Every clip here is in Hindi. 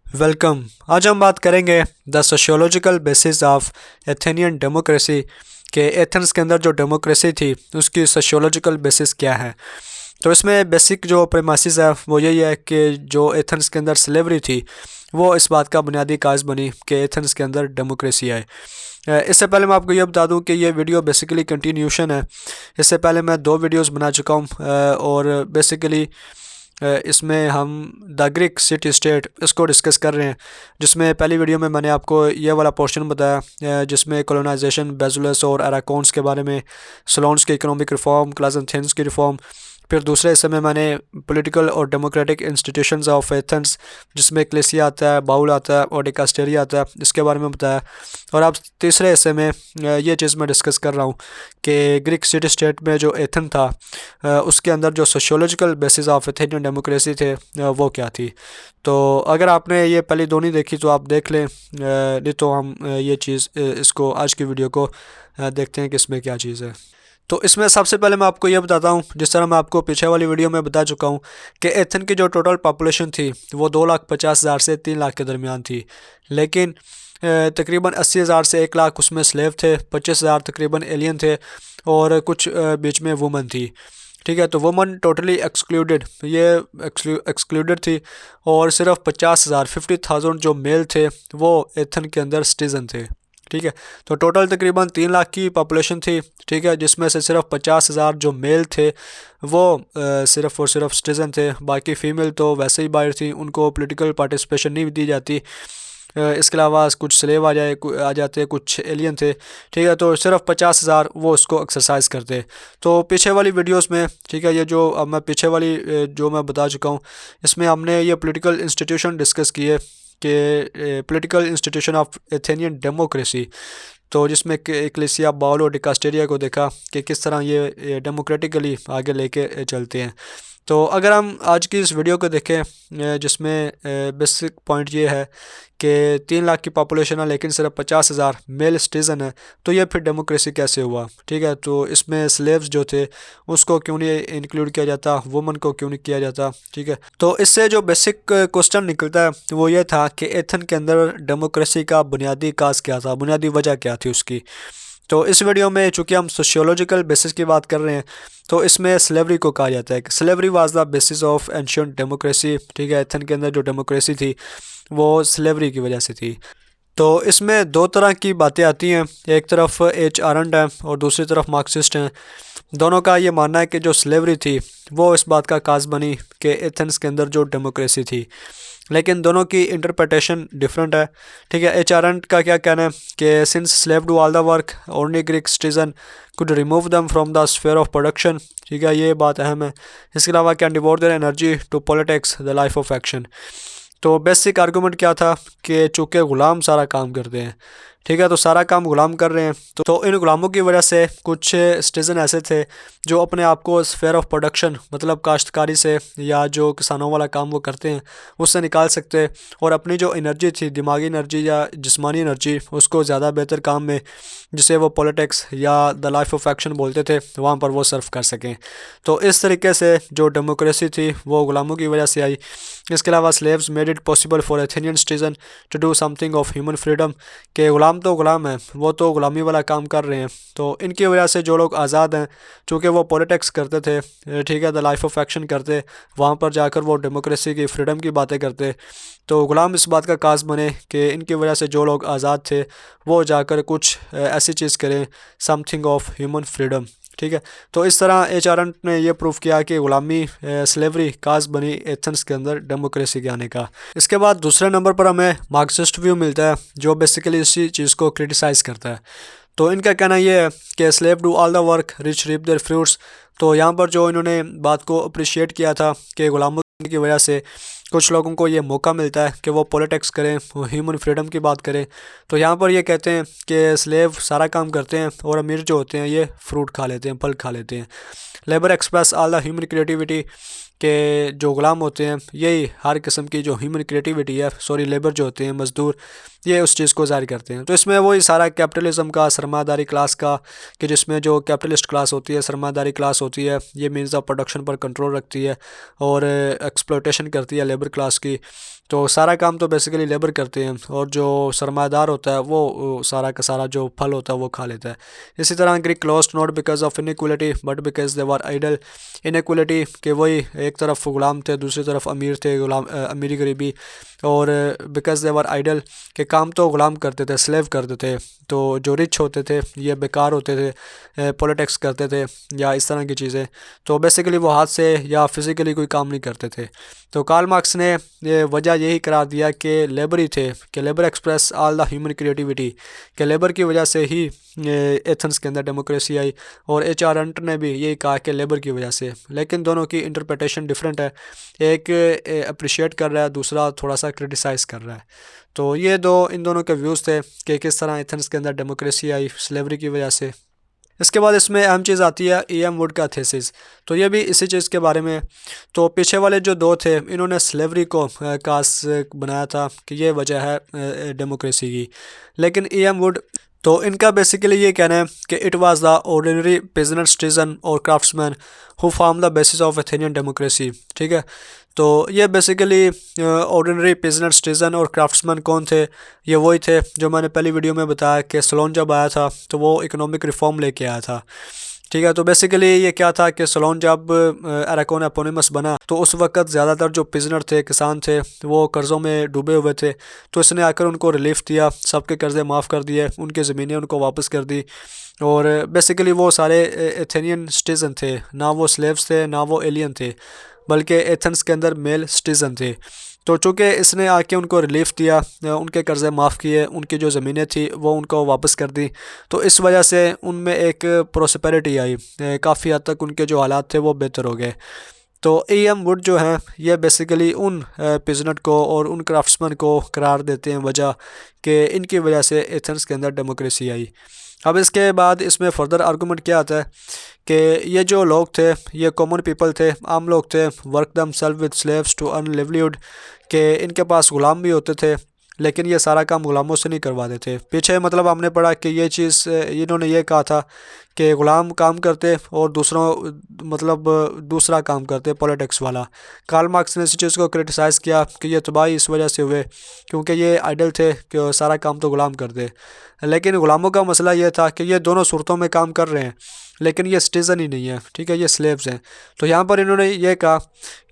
वेलकम। आज हम बात करेंगे the sociological basis of Athenian democracy के एथेंस के अंदर जो डेमोक्रेसी थी उसकी सोशियोलॉजिकल बेसिस क्या है। तो इसमें बेसिक जो प्रेमाइसिस है वो यही है कि जो एथेंस के अंदर स्लेवरी थी वो इस बात का बुनियादी काज बनी कि एथेंस के अंदर डेमोक्रेसी आए। इससे पहले मैं आपको ये बता दूं कि ये वीडियो बेसिकली कंटिन्यूशन है। इससे पहले मैं 2 वीडियोस बना चुका हूँ और बेसिकली इसमें हम द ग्रीक सिटी स्टेट इसको डिस्कस कर रहे हैं, जिसमें पहली वीडियो में मैंने आपको ये वाला पोर्शन बताया जिसमें कॉलोनाइजेशन, बेजुलस और अराकोन्स के बारे में, सलोन्स की इकोनॉमिक रिफॉर्म, क्लास एथेंस की रिफॉर्म। फिर दूसरे हिस्से में मैंने पॉलिटिकल और डेमोक्रेटिक इंस्टीट्यूशंस ऑफ एथेंस जिसमें क्लेसिया आता है, बाउल आता है और डिकास्टेरिया आता है, इसके बारे में बताया। और अब तीसरे हिस्से में ये चीज़ मैं डिस्कस कर रहा हूँ कि ग्रीक सिटी स्टेट में जो एथन था उसके अंदर जो sociological basis of Athenian democracy थे वो क्या थी। तो अगर आपने ये पहली दो नहीं देखी तो आप देख लें, नहीं तो हम ये चीज़ इसको आज की वीडियो को देखते हैं कि इसमें क्या चीज़ है। तो इसमें सबसे पहले मैं आपको ये बताता हूँ, जिस तरह मैं आपको पीछे वाली वीडियो में बता चुका हूँ कि एथन की जो टोटल पॉपुलेशन थी वो 2,50,000 से 3 लाख के दरमियान थी। लेकिन तकरीबन 80,000 से 1 लाख उसमें स्लेव थे, 25,000 तकरीबन एलियन थे और कुछ बीच में वुमन थी। ठीक है, तो वुमन टोटली एक्सक्लूडेड, ये एक्सक्लूडेड थी। और सिर्फ 50,000 जो मेल थे वो एथन के अंदर सिटीज़न थे। ठीक है, तो टोटल तकरीबन 3 लाख की पॉपुलेशन थी। ठीक है, जिसमें से सिर्फ 50,000 जो मेल थे वो सिर्फ और सिर्फ सिटीज़न थे। बाकी फ़ीमेल तो वैसे ही बाहर थी, उनको पॉलिटिकल पार्टिसिपेशन नहीं दी जाती। इसके अलावा कुछ स्लेव आ जाते, कुछ एलियन थे। ठीक है, तो सिर्फ 50,000 वो उसको एक्सरसाइज करते। तो पीछे वाली वीडियोस में, ठीक है, ये जो अब मैं पीछे वाली जो मैं बता चुका हूँ इसमें हमने ये पॉलिटिकल इंस्टीट्यूशन डिस्कस किए कि political institution of Athenian democracy, तो जिसमें एक्लेसिया, बाउल और डिकास्टेरिया को देखा कि किस तरह ये डेमोक्रेटिकली आगे लेके चलते हैं। तो अगर हम आज की इस वीडियो को देखें जिसमें बेसिक पॉइंट ये है कि 3 लाख की पॉपुलेशन है लेकिन सिर्फ 50,000 मेल सिटीज़न है, तो ये फिर डेमोक्रेसी कैसे हुआ। ठीक है, तो इसमें स्लेव्स जो थे उसको क्यों नहीं इंक्लूड किया जाता, वुमन को क्यों नहीं किया जाता। ठीक है, तो इससे जो बेसिक क्वेश्चन निकलता है वो ये था कि एथन के अंदर डेमोक्रेसी का बुनियादी काज क्या था, बुनियादी वजह क्या थी उसकी। तो इस वीडियो में चूँकि हम सोशियोलॉजिकल बेसिस की बात कर रहे हैं तो इसमें स्लेवरी को कहा जाता है कि slavery was the basis of ancient democracy. ठीक है, एथन के अंदर जो डेमोक्रेसी थी वो स्लेवरी की वजह से थी। तो इसमें दो तरह की बातें आती हैं, एक तरफ एच आरंट है और दूसरी तरफ मार्क्सिस्ट हैं। दोनों का ये मानना है कि जो स्लेवरी थी वो इस बात का काज बनी कि एथेंस के अंदर जो डेमोक्रेसी थी, लेकिन दोनों की इंटरप्रिटेशन डिफरेंट है। ठीक है, एच आरंट का क्या कहना है कि since slave do all the work only Greek citizen could remove them from the sphere of production. ठीक है, ये बात अहम है। इसके अलावा can devote their energy to politics the life of action. तो बेसिक आर्गूमेंट क्या था कि चूँकि ग़ुलाम सारा काम करते हैं, ठीक है, तो सारा काम ग़ुलाम कर रहे हैं, तो इन ग़ुलामों की वजह से कुछ सिटीज़न ऐसे थे जो अपने आप को स्फेयर ऑफ प्रोडक्शन मतलब काश्तकारी से या जो किसानों वाला काम वो करते हैं उससे निकाल सकते और अपनी जो एनर्जी थी, दिमागी एनर्जी या जिस्मानी एनर्जी, उसको ज़्यादा बेहतर काम में जिसे वो पॉलिटिक्स या द लाइफ ऑफ एक्शन बोलते थे वहाँ पर वो सर्व कर सकें। तो इस तरीके से जो डेमोक्रेसी थी वो ग़ुलामों की वजह से आई। इसके अलावा slaves made it possible for Athenian citizen to do something of human freedom, के ग़ुलाम तो ग़ुलाम हैं, वो तो ग़ुलामी वाला काम कर रहे हैं। तो इनकी वजह से जो लोग आज़ाद हैं, चूँकि वो पॉलिटिक्स करते थे, ठीक है, द लाइफ ऑफ एक्शन करते, वहाँ पर जाकर वो डेमोक्रेसी की फ्रीडम की बातें करते, तो ग़ुलाम इस बात का काज बने कि इनकी वजह से जो लोग आज़ाद थे वो जाकर कुछ ऐसी चीज़ करें, समथिंग ऑफ ह्यूमन फ्रीडम। ठीक है, तो इस तरह एच आरंट ने यह प्रूफ किया कि ग़ुलामी स्लेवरी काज बनी एथेंस के अंदर डेमोक्रेसी के आने का। इसके बाद दूसरे नंबर पर हमें मार्क्सिस्ट व्यू मिलता है जो बेसिकली इसी चीज़ को क्रिटिसाइज़ करता है। तो इनका कहना यह है कि slave do all the work rich reap their fruits. तो यहाँ पर जो इन्होंने बात को अप्रिशिएट किया था कि ग़ुलामों की वजह से कुछ लोगों को ये मौका मिलता है कि वो पॉलिटिक्स करें, वो ह्यूमन फ्रीडम की बात करें। तो यहाँ पर ये कहते हैं कि स्लेव सारा काम करते हैं और अमीर जो होते हैं ये फ्रूट खा लेते हैं, फल खा लेते हैं। Labour express all the human creativity, कि जो ग़ुलाम होते हैं यही हर किस्म की जो ह्यूमन क्रिएटिविटी है, सॉरी लेबर जो होते हैं मज़दूर, ये उस चीज़ को ज़ाहिर करते हैं। तो इसमें वही सारा कैपिटलिज़म का, सरमादारी क्लास का, कि जिसमें जो कैपिटलिस्ट क्लास होती है, सरमादारी क्लास होती है, ये मीन्स ऑफ प्रोडक्शन पर कंट्रोल रखती है और एक्सप्लॉयटेशन करती है लेबर क्लास की। तो सारा काम तो बेसिकली लेबर करते हैं और जो सरमादार होता है वो सारा का सारा जो फल होता है वो खा लेता है। इसी तरह Greek lost not because of inequality but because they were idle. Inequality के वही एक तरफ गुलाम थे, दूसरी तरफ अमीर थे, गुलाम अमीरी गरीबी, और बिकॉज दे वर आइडल के काम तो गुलाम करते थे, स्लेव करते थे। तो जो रिच होते थे ये बेकार होते थे, पॉलिटिक्स करते थे या इस तरह की चीज़ें। तो बेसिकली वो हाथ से या फिज़िकली कोई काम नहीं करते थे। तो कार्ल मार्क्स ने ये वजह यही करार दिया कि लेबर ही थे, कि labour express all the human creativity, कि लेबर की वजह से ही एथेंस के अंदर डेमोक्रेसी आई। और एच आर हंटर ने भी यही कहा कि लेबर की वजह से। लेकिन दोनों की इंटरप्रिटेशन डिफरेंट है, एक अप्रिशिएट कर रहा है, दूसरा थोड़ा सा क्रिटिसाइज़ कर रहा है। तो ये इन दोनों के व्यूज़ थे कि किस तरह एथेंस के अंदर डेमोक्रेसी आई स्लेवरी की वजह से। इसके बाद इसमें अहम चीज़ आती है ई.एम. वुड का थीसिस। तो ये भी इसी चीज़ के बारे में। तो पीछे वाले जो दो थे इन्होंने स्लेवरी को कास बनाया था कि ये वजह है डेमोक्रेसी की। लेकिन ई.एम. वुड, तो इनका बेसिकली ये कहना है कि it was the ordinary business citizen और craftsman who form the basis of Athenian democracy. ठीक है, तो ये बेसिकली ऑर्डिनरी बिजनेस सिटीजन और क्राफ्ट्समैन कौन थे? ये वही थे जो मैंने पहली वीडियो में बताया कि सोलोन जब आया था तो वो इकोनॉमिक रिफॉर्म लेके आया था। ठीक है, तो बेसिकली ये क्या था कि सोलोन जब अरागोन एपोनिमस बना तो उस वक्त ज़्यादातर जो पिजनर थे, किसान थे, वो कर्ज़ों में डूबे हुए थे। तो इसने आकर उनको रिलीफ दिया, सबके कर्ज़े माफ़ कर दिए, उनकी ज़मीनें उनको वापस कर दी। और बेसिकली वो सारे एथेनियन सिटीज़न थे, ना वो स्लेव्स थे ना वो एलियन थे, बल्कि एथेंस के अंदर मेल सिटीज़न थे। तो चूँकि इसने आके उनको रिलीफ दिया, उनके कर्ज़े माफ़ किए, उनकी जो ज़मीनें थी वो उनको वापस कर दी, तो इस वजह से उनमें एक प्रोस्पेरिटी आई, काफ़ी हद तक उनके जो हालात थे वो बेहतर हो गए। तो ई.एम. वुड जो हैं ये बेसिकली उन पिजनट को और उन क्राफ्ट्समैन को करार देते हैं वजह, कि इनकी वजह से एथेंस के अंदर डेमोक्रेसी आई। अब इसके बाद इसमें फर्दर आर्गूमेंट क्या आता है कि ये जो लोग थे ये कॉमन पीपल थे, आम लोग थे, work them self with slaves to earn livelihood, के इनके पास ग़ुलाम भी होते थे लेकिन ये सारा काम ग़ुलामों से नहीं करवाते थे। पीछे मतलब हमने पढ़ा कि ये चीज़ इन्होंने ये कहा था कि ग़ुलाम काम करते और दूसरा काम करते पॉलिटिक्स वाला। कार्ल मार्क्स ने इस चीज़ को क्रिटिसाइज़ किया कि ये तबाही इस वजह से हुए क्योंकि ये आइडल थे कि सारा काम तो ग़ुलाम करते। लेकिन ग़ुलामों का मसला ये था कि ये दोनों सूरतों में काम कर रहे हैं लेकिन ये सिटीज़न ही नहीं है, ठीक है, ये स्लेव्स हैं। तो यहाँ पर इन्होंने ये कहा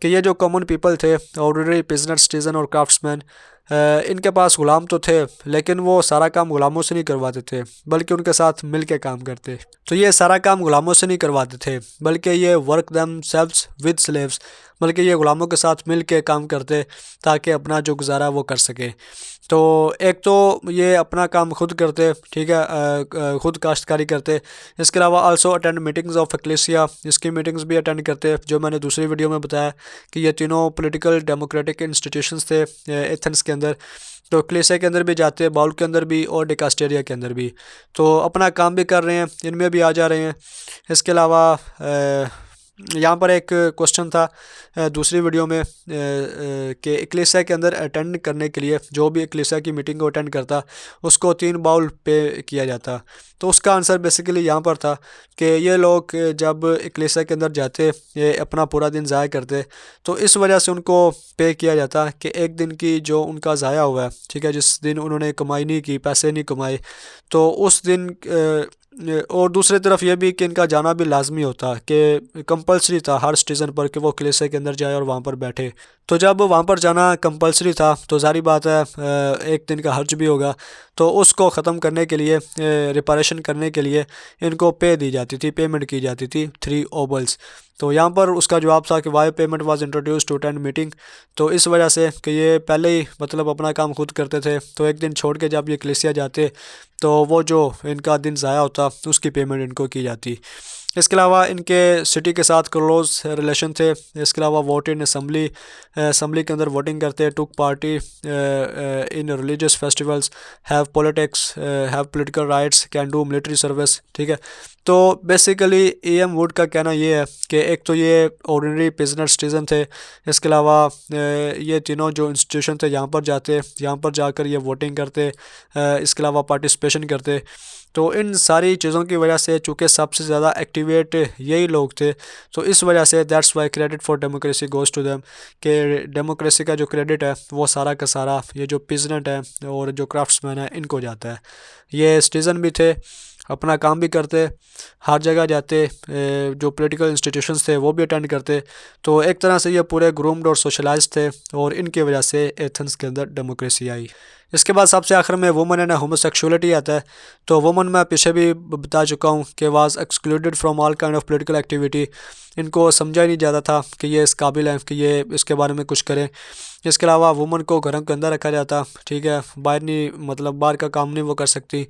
कि ये जो कॉमन पीपल थे, ऑर्डिनरी बिजनेस सिटीज़न और क्राफ्ट्समैन, इनके पास ग़ुलाम तो थे लेकिन वो सारा काम ग़ुलामों से नहीं करवाते थे बल्कि उनके साथ मिल के काम करते। तो ये सारा काम ग़ुलामों से नहीं करवाते थे बल्कि ये वर्क दम सेल्व्स विद स्लेव्स, बल्कि ये ग़ुलामों के साथ मिल के काम करते ताकि अपना जो गुजारा वो कर सके। तो एक तो ये अपना काम खुद करते, ठीक है, खुद काश्तकारी करते। इसके अलावा also attend meetings of ecclesia, इसकी मीटिंग्स भी अटेंड करते, जो मैंने दूसरी वीडियो में बताया कि ये तीनों पॉलिटिकल डेमोक्रेटिक इंस्टीट्यूशंस थे एथेंस के अंदर। तो एक्लेसिया के अंदर भी जाते, बाउल के अंदर भी और डिकास्टेरिया के अंदर भी। तो अपना काम भी कर रहे हैं, इनमें भी आ जा रहे हैं। इसके अलावा यहाँ पर एक क्वेश्चन था दूसरी वीडियो में कि एक्लेसिया के अंदर अटेंड करने के लिए जो भी एक्लेसिया की मीटिंग को अटेंड करता उसको 3 बाउल पे किया जाता। तो उसका आंसर बेसिकली यहाँ पर था कि ये लोग जब एक्लेसिया के अंदर जाते, ये अपना पूरा दिन ज़ाया करते, तो इस वजह से उनको पे किया जाता कि एक दिन की जो उनका ज़ाया हुआ है, ठीक है, जिस दिन उन्होंने कमाई नहीं की, पैसे नहीं कमाए, तो उस दिन और दूसरी तरफ ये भी कि इनका जाना भी लाजमी होता, कि कंपलसरी था हर सिटीज़न पर कि वो कलीसिया के अंदर जाए और वहाँ पर बैठे। तो जब वहाँ पर जाना कंपलसरी था तो जारी बात है एक दिन का हर्ज भी होगा, तो उसको ख़त्म करने के लिए, रिपारेशन करने के लिए इनको पे दी जाती थी, पेमेंट की जाती थी 3 ओबल्स। तो यहाँ पर उसका जवाब था कि why payment was introduced to attend meeting. तो इस वजह से कि ये पहले ही मतलब अपना काम खुद करते थे, तो एक दिन छोड़ के जब ये कलीसिया जाते तो वो जो इनका दिन ज़ाया होता उसकी पेमेंट इनको की जाती। इसके अलावा इनके सिटी के साथ क्लोज रिलेशन थे। इसके अलावा वोट इन असम्बली के अंदर वोटिंग करते, took part in religious festivals, have politics, have political rights, can do military service. ठीक है, तो बेसिकली E.M. वुड का कहना ये है कि एक तो ये ऑर्डिनरी बिजनेस सिटीजन थे, इसके अलावा ये तीनों जो इंस्टीट्यूशन थे यहाँ पर जाते, यहाँ पर जाकर ये वोटिंग करते, इसके अलावा पार्टिसिपेशन करते। तो इन सारी चीज़ों की वजह से चूँकि सबसे ज़्यादा एक्टिवेट यही लोग थे, तो इस वजह से that's why credit for democracy goes to them, कि डेमोक्रेसी का जो क्रेडिट है वो सारा का सारा ये जो पीजेंट है और जो क्राफ्ट्समैन है इनको जाता है। ये सिटीज़न भी थे, अपना काम भी करते, हर जगह जाते, जो पॉलिटिकल इंस्टीट्यूशंस थे वो भी अटेंड करते। तो एक तरह से ये पूरे ग्रूम्ड और सोशलाइज्ड थे और इनकी वजह से एथेंस के अंदर डेमोक्रेसी आई। इसके बाद सबसे आखिर में वुमन एंड होमोसेक्सुअलिटी आता है। तो वुमन मैं पीछे भी बता चुका हूँ कि was excluded from all kind of political activity. इनको समझा ही नहीं जाता था कि ये इस काबिल है कि ये इसके बारे में कुछ करें। इसके अलावा वुमन को घरों के अंदर रखा जाता, ठीक है, बाहर नहीं, मतलब बाहर का काम नहीं वो कर सकती।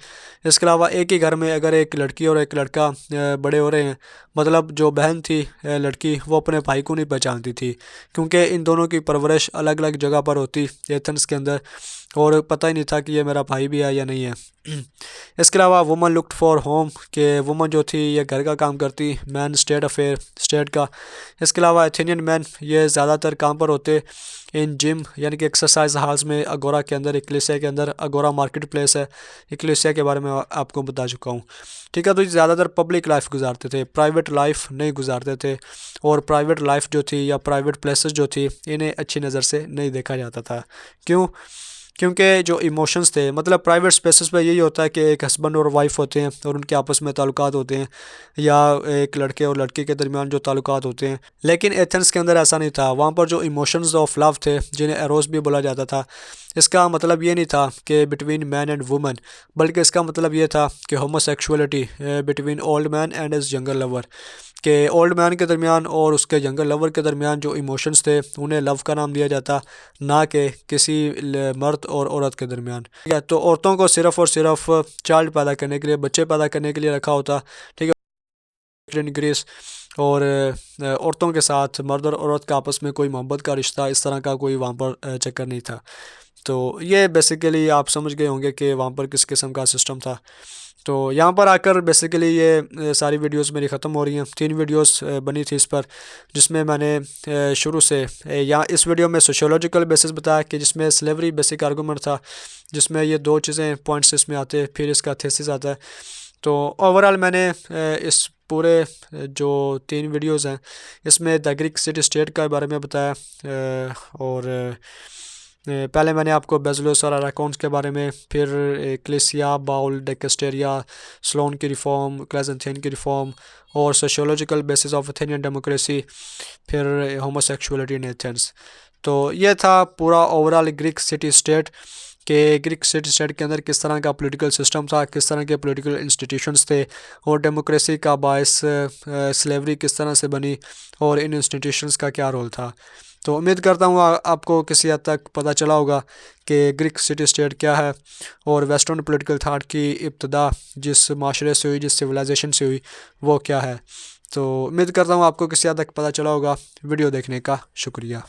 इसके अलावा एक ही घर में अगर एक लड़की और एक लड़का बड़े हो रहे हैं, मतलब जो बहन थी लड़की, वो अपने भाई को नहीं पहचानती थी, क्योंकि इन दोनों की परवरिश अलग अलग जगह पर होती एथेंस के अंदर, और पता ही नहीं था कि ये मेरा भाई भी है या नहीं है। इसके अलावा वुमन लुक्ड फॉर होम, के वुमन जो थी ये घर का काम करती, मैन स्टेट अफेयर, स्टेट का। इसके अलावा एथेनियन मैन ये ज़्यादातर काम पर होते इन जिम, यानी कि एक्सरसाइज हॉल्स में, अगोरा के अंदर, इक्लेसिया के अंदर। अगोरा मार्केट प्लेस है, इक्लेसिया के बारे में आपको बता चुका हूँ। ठीक है, तो ज़्यादातर पब्लिक लाइफ गुजारते थे, प्राइवेट लाइफ नहीं गुजारते थे, और प्राइवेट लाइफ जो थी या प्राइवेट प्लेसेस जो थी इन्हें अच्छी नज़र से नहीं देखा जाता था। क्यों? क्योंकि जो इमोशंस थे, मतलब प्राइवेट स्पेसेस पे यही होता है कि एक हस्बैंड और वाइफ होते हैं और उनके आपस में ताल्लुकात होते हैं, या एक लड़के और लड़की के दरमियान जो ताल्लुकात होते हैं। लेकिन एथेंस के अंदर ऐसा नहीं था। वहाँ पर जो इमोशंस ऑफ लव थे, जिन्हें एरोस भी बोला जाता था, इसका मतलब ये नहीं था कि बिटवीन मैन एंड वुमन, बल्कि इसका मतलब ये था कि homosexuality between old man and his younger lover, के ओल्ड मैन के दरमियान और उसके यंगर लवर के दरमियान जो इमोशंस थे उन्हें लव का नाम दिया जाता, ना कि किसी मर्द और औरत के दरमियान। ठीक है, तो औरतों को सिर्फ़ और सिर्फ चाइल्ड पैदा करने के लिए, बच्चे पैदा करने के लिए रखा होता। ठीक है, इन ग्रीस, और औरतों के साथ मर्द और औरत का आपस में कोई मोहब्बत का रिश्ता, इस तरह का कोई वहाँ पर चक्कर नहीं था। तो ये बेसिकली आप समझ गए होंगे कि वहाँ पर किस किस्म का सिस्टम था। तो यहाँ पर आकर बेसिकली ये सारी वीडियोस मेरी ख़त्म हो रही हैं। 3 वीडियोस बनी थी इस पर, जिसमें मैंने शुरू से यहाँ इस वीडियो में सोशियोलॉजिकल बेसिस बताया कि जिसमें स्लेवरी बेसिक आर्गूमेंट था, जिसमें ये 2 चीज़ें पॉइंट्स इसमें आते, फिर इसका थीसिस आता है। तो ओवरऑल मैंने इस पूरे जो 3 वीडियोज़ हैं इसमें द ग्रीक सिटी स्टेट के बारे में बताया, और पहले मैंने आपको बेजलोस और अराकोन्स के बारे में, फिर क्लेसिया, बाउल, डेकेस्टेरिया, स्लोन की रिफॉर्म, क्लेजेंथियन की रिफॉर्म, और sociological basis of Athenian democracy, फिर होमोसेक्सुअलिटी इन एथेंस। तो ये था पूरा ओवरऑल ग्रीक सिटी स्टेट, के ग्रीक सिटी स्टेट के अंदर किस तरह का पॉलिटिकल सिस्टम था, किस तरह के पॉलिटिकल इंस्टीट्यूशंस थे, और डेमोक्रेसी का बायस स्लेवरी किस तरह से बनी, और इन इंस्टीट्यूशंस का क्या रोल था। तो उम्मीद करता हूँ आपको किसी हद तक पता चला होगा कि ग्रीक सिटी स्टेट क्या है, और वेस्टर्न पॉलिटिकल थाट की इब्तदा जिस माशरे से हुई, जिस सिविलाइजेशन से हुई, वो क्या है। तो उम्मीद करता हूँ आपको किसी हद तक पता चला होगा। वीडियो देखने का शुक्रिया।